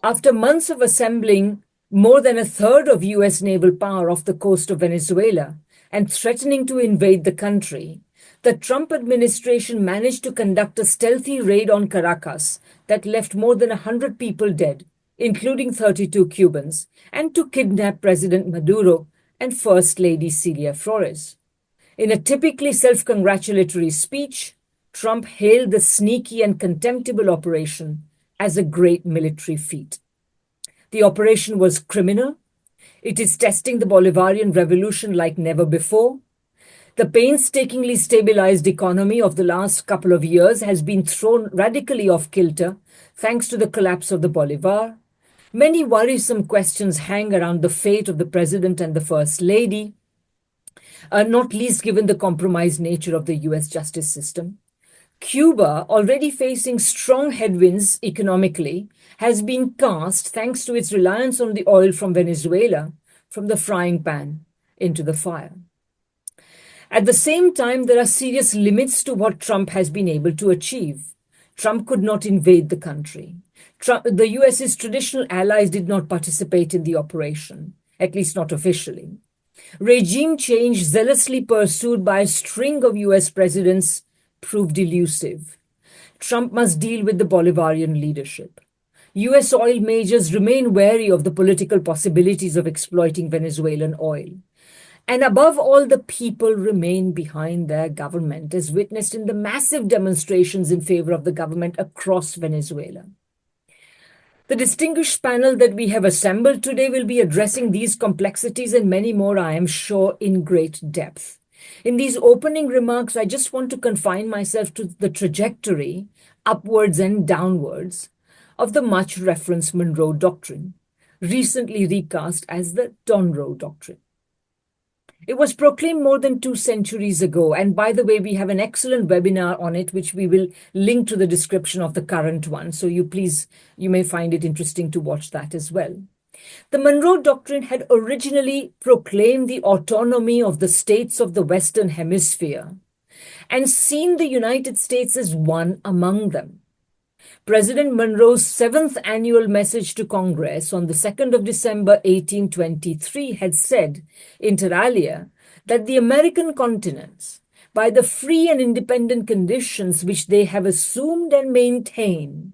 After months of assembling more than a third of US naval power off the coast of Venezuela and threatening to invade the country, the Trump administration managed to conduct a stealthy raid on Caracas that left more than 100 people dead, including 32 Cubans, and to kidnap President Maduro and First Lady Celia Flores. In a typically self-congratulatory speech, Trump hailed the sneaky and contemptible operation as a great military feat. The operation was criminal. It is testing the Bolivarian revolution like never before. The painstakingly stabilized economy of the last couple of years has been thrown radically off kilter thanks to the collapse of the Bolivar. Many worrisome questions hang around the fate of the president and the first lady, not least given the compromised nature of the US justice system. Cuba, already facing strong headwinds economically, has been cast, thanks to its reliance on the oil from Venezuela, from the frying pan into the fire. At the same time, there are serious limits to what Trump has been able to achieve. Trump could not invade the country. The US's traditional allies did not participate in the operation, at least not officially. Regime change zealously pursued by a string of US presidents proved elusive. Trump must deal with the Bolivarian leadership. US oil majors remain wary of the political possibilities of exploiting Venezuelan oil. And above all, the people remain behind their government, as witnessed in the massive demonstrations in favor of the government across Venezuela. The distinguished panel that we have assembled today will be addressing these complexities and many more, I am sure, in great depth. In these opening remarks, I just want to confine myself to the trajectory, upwards and downwards, of the much-referenced Monroe Doctrine, recently recast as the Donroe Doctrine. It was proclaimed more than 2 centuries ago, and by the way, we have an excellent webinar on it, which we will link to the description of the current one, so you may find it interesting to watch that as well. The Monroe Doctrine had originally proclaimed the autonomy of the states of the Western Hemisphere and seen the United States as one among them. President Monroe's 7th annual message to Congress on the 2nd of December 1823 had said, inter alia, that the American continents, by the free and independent conditions which they have assumed and maintain,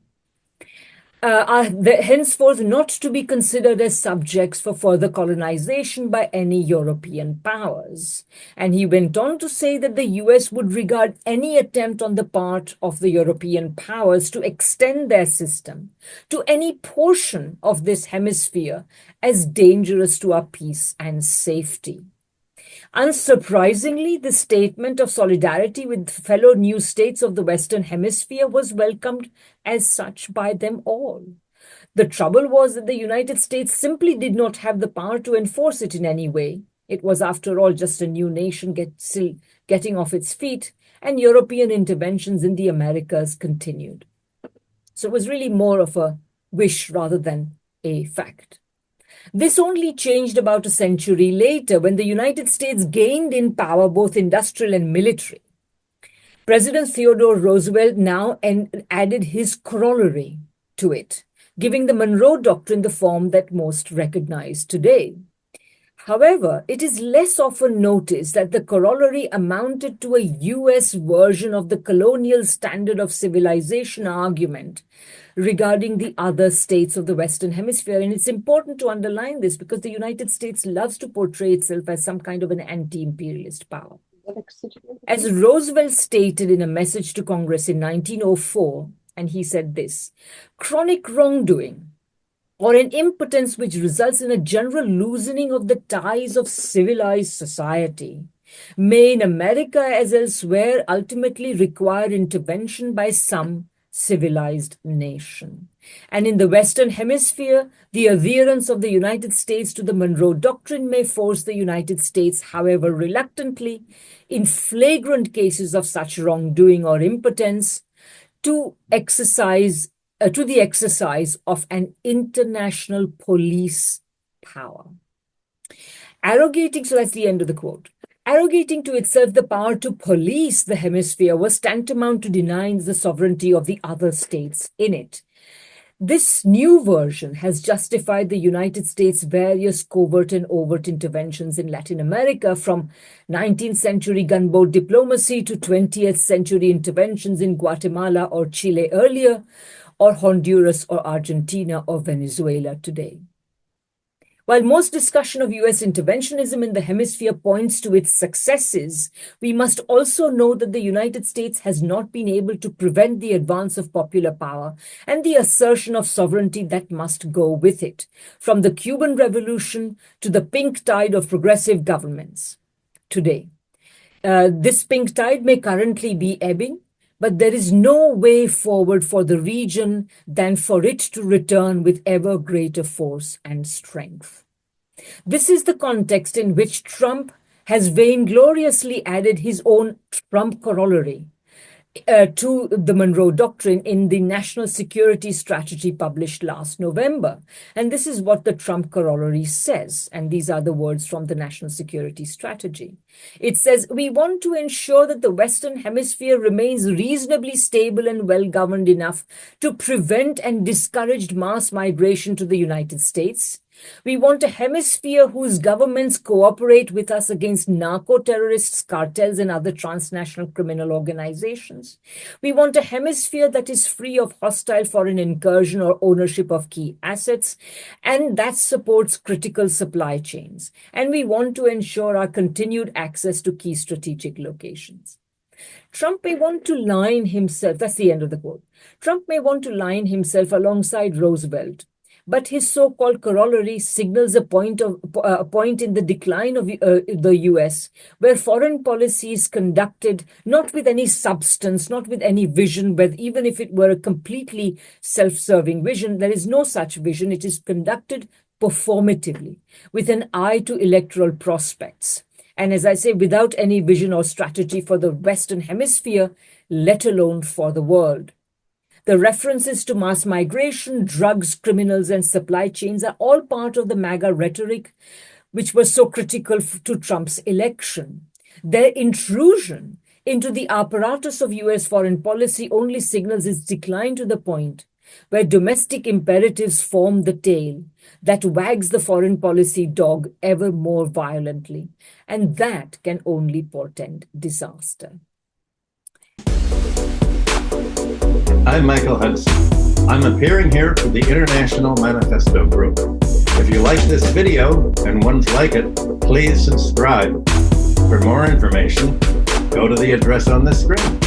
are henceforth not to be considered as subjects for further colonization by any European powers. And he went on to say that the US would regard any attempt on the part of the European powers to extend their system to any portion of this hemisphere as dangerous to our peace and safety. Unsurprisingly, the statement of solidarity with fellow new states of the Western Hemisphere was welcomed as such by them all. The trouble was that the United States simply did not have the power to enforce it in any way. It was, after all, just a new nation still getting off its feet, and European interventions in the Americas continued. So it was really more of a wish rather than a fact. This only changed about a century later when the United States gained in power, both industrial and military. President Theodore Roosevelt now added his corollary to it, giving the Monroe Doctrine the form that most recognize today. However, it is less often noticed that the corollary amounted to a US version of the colonial standard of civilization argument regarding the other states of the Western Hemisphere. And it's important to underline this because the United States loves to portray itself as some kind of an anti-imperialist power. As Roosevelt stated in a message to Congress in 1904, and he said this, "Chronic wrongdoing or an impotence which results in a general loosening of the ties of civilized society may in America as elsewhere ultimately require intervention by some civilized nation. And in the Western Hemisphere, the adherence of the United States to the Monroe Doctrine may force the United States, however reluctantly, in flagrant cases of such wrongdoing or impotence, to the exercise of an international police power." Arrogating, so that's the end of the quote. Arrogating to itself the power to police the hemisphere was tantamount to denying the sovereignty of the other states in it. This new version has justified the United States' various covert and overt interventions in Latin America, from 19th century gunboat diplomacy to 20th century interventions in Guatemala or Chile earlier, or Honduras or Argentina or Venezuela today. While most discussion of US interventionism in the hemisphere points to its successes, we must also know that the United States has not been able to prevent the advance of popular power and the assertion of sovereignty that must go with it, from the Cuban Revolution to the pink tide of progressive governments today. This pink tide may currently be ebbing, but there is no way forward for the region than for it to return with ever greater force and strength. This is the context in which Trump has vaingloriously added his own Trump corollary to the Monroe Doctrine in the National Security Strategy published last November. And this is what the Trump corollary says. And these are the words from the National Security Strategy. It says, we want to ensure that the Western Hemisphere remains reasonably stable and well-governed enough to prevent and discourage mass migration to the United States. We want a hemisphere whose governments cooperate with us against narco-terrorists, cartels, and other transnational criminal organizations. We want a hemisphere that is free of hostile foreign incursion or ownership of key assets, and that supports critical supply chains. And we want to ensure our continued access to key strategic locations. Trump may want to line himself, that's the end of the quote. Trump may want to line himself alongside Roosevelt, but his so-called corollary signals a point in the decline of the US, where foreign policy is conducted not with any substance, not with any vision, but even if it were a completely self-serving vision, there is no such vision. It is conducted performatively, with an eye to electoral prospects. And as I say, without any vision or strategy for the Western Hemisphere, let alone for the world. The references to mass migration, drugs, criminals, and supply chains are all part of the MAGA rhetoric, which was so critical to Trump's election. Their intrusion into the apparatus of US foreign policy only signals its decline to the point where domestic imperatives form the tail that wags the foreign policy dog ever more violently. And that can only portend disaster. I'm Michael Hudson. I'm appearing here for the International Manifesto Group. If you like this video and ones like it, please subscribe. For more information, go to the address on the screen.